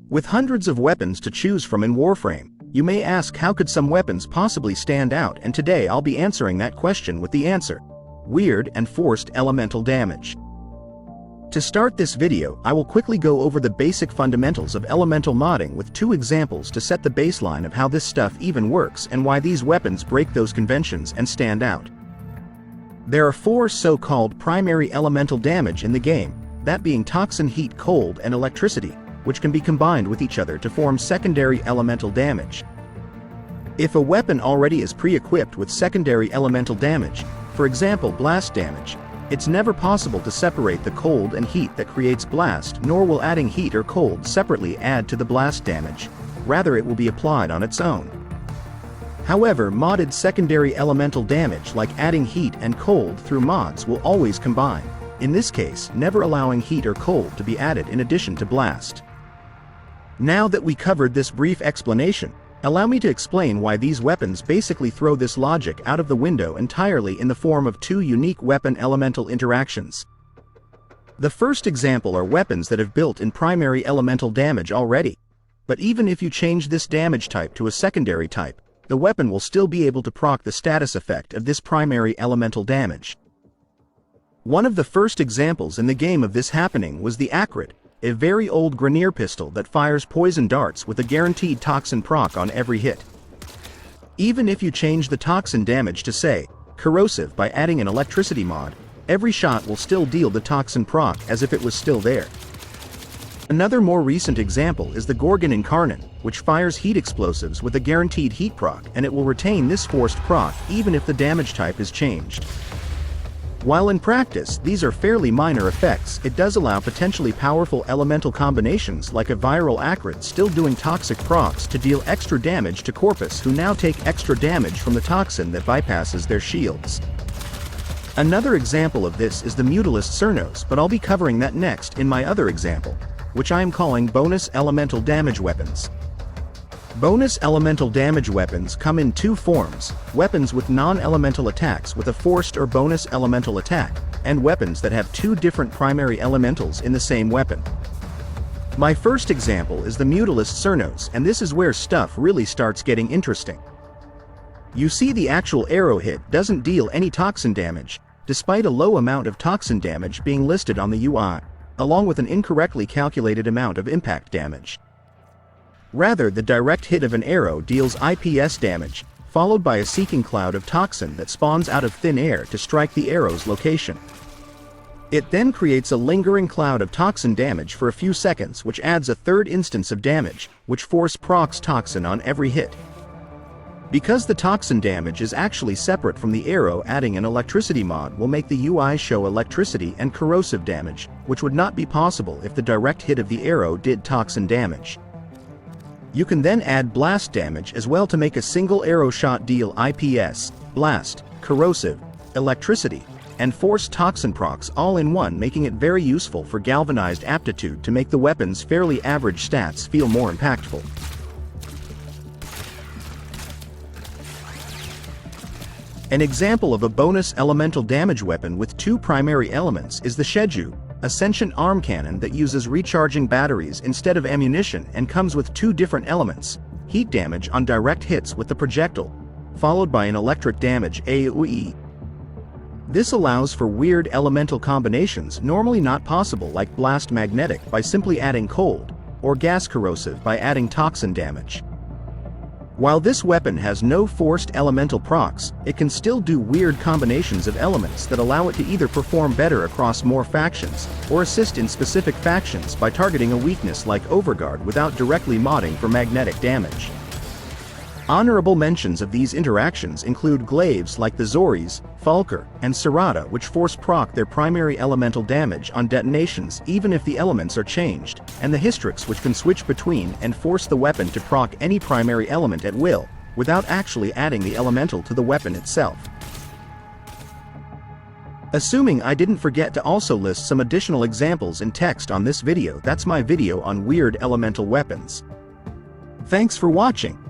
With hundreds of weapons to choose from in Warframe, you may ask how could some weapons possibly stand out, and today I'll be answering that question with the answer: weird and forced elemental damage. To start this video, I will quickly go over the basic fundamentals of elemental modding with two examples to set the baseline of how this stuff even works and why these weapons break those conventions and stand out. There are four so-called primary elemental damage in the game, that being toxin, heat, cold, and electricity, which can be combined with each other to form secondary elemental damage. If a weapon already is pre-equipped with secondary elemental damage, for example blast damage, it's never possible to separate the cold and heat that creates blast, nor will adding heat or cold separately add to the blast damage. Rather, it will be applied on its own. However, modded secondary elemental damage like adding heat and cold through mods will always combine, in this case never allowing heat or cold to be added in addition to blast. Now that we covered this brief explanation, allow me to explain why these weapons basically throw this logic out of the window entirely in the form of two unique weapon elemental interactions. The first example are weapons that have built-in primary elemental damage already. But even if you change this damage type to a secondary type, the weapon will still be able to proc the status effect of this primary elemental damage. One of the first examples in the game of this happening was the Acrid, a very old Grineer pistol that fires poison darts with a guaranteed toxin proc on every hit. Even if you change the toxin damage to, say, corrosive by adding an electricity mod, every shot will still deal the toxin proc as if it was still there. Another more recent example is the Gorgon Incarnate, which fires heat explosives with a guaranteed heat proc, and it will retain this forced proc even if the damage type is changed. While in practice these are fairly minor effects, it does allow potentially powerful elemental combinations like a viral Acrid still doing toxic procs to deal extra damage to Corpus, who now take extra damage from the toxin that bypasses their shields. Another example of this is the Mutalist Cernos, but I'll be covering that next in my other example, which I am calling bonus elemental damage weapons. Bonus elemental damage weapons come in two forms: weapons with non-elemental attacks with a forced or bonus elemental attack, and weapons that have two different primary elementals in the same weapon. My first example is the Mutalist Cernos, and this is where stuff really starts getting interesting. You see, the actual arrow hit doesn't deal any toxin damage, despite a low amount of toxin damage being listed on the UI, along with an incorrectly calculated amount of impact damage. Rather, the direct hit of an arrow deals IPS damage, followed by a seeking cloud of toxin that spawns out of thin air to strike the arrow's location. It then creates a lingering cloud of toxin damage for a few seconds, which adds a third instance of damage, which force procs toxin on every hit. Because the toxin damage is actually separate from the arrow, adding an electricity mod will make the UI show electricity and corrosive damage, which would not be possible if the direct hit of the arrow did toxin damage. You can then add blast damage as well to make a single arrow shot deal IPS, blast, corrosive, electricity, and force toxin procs all in one, making it very useful for galvanized aptitude to make the weapon's fairly average stats feel more impactful. An example of a bonus elemental damage weapon with two primary elements is the Shedu, a sentient arm cannon that uses recharging batteries instead of ammunition and comes with two different elements: heat damage on direct hits with the projectile, followed by an electric damage AoE. This allows for weird elemental combinations normally not possible, like blast magnetic by simply adding cold, or gas corrosive by adding toxin damage. While this weapon has no forced elemental procs, it can still do weird combinations of elements that allow it to either perform better across more factions, or assist in specific factions by targeting a weakness like Overguard without directly modding for magnetic damage. Honorable mentions of these interactions include glaives like the Zoris, Falker, and Serrata, which force proc their primary elemental damage on detonations even if the elements are changed, and the Hystrix, which can switch between and force the weapon to proc any primary element at will, without actually adding the elemental to the weapon itself. Assuming I didn't forget to also list some additional examples in text on this video, that's my video on weird elemental weapons. Thanks for watching.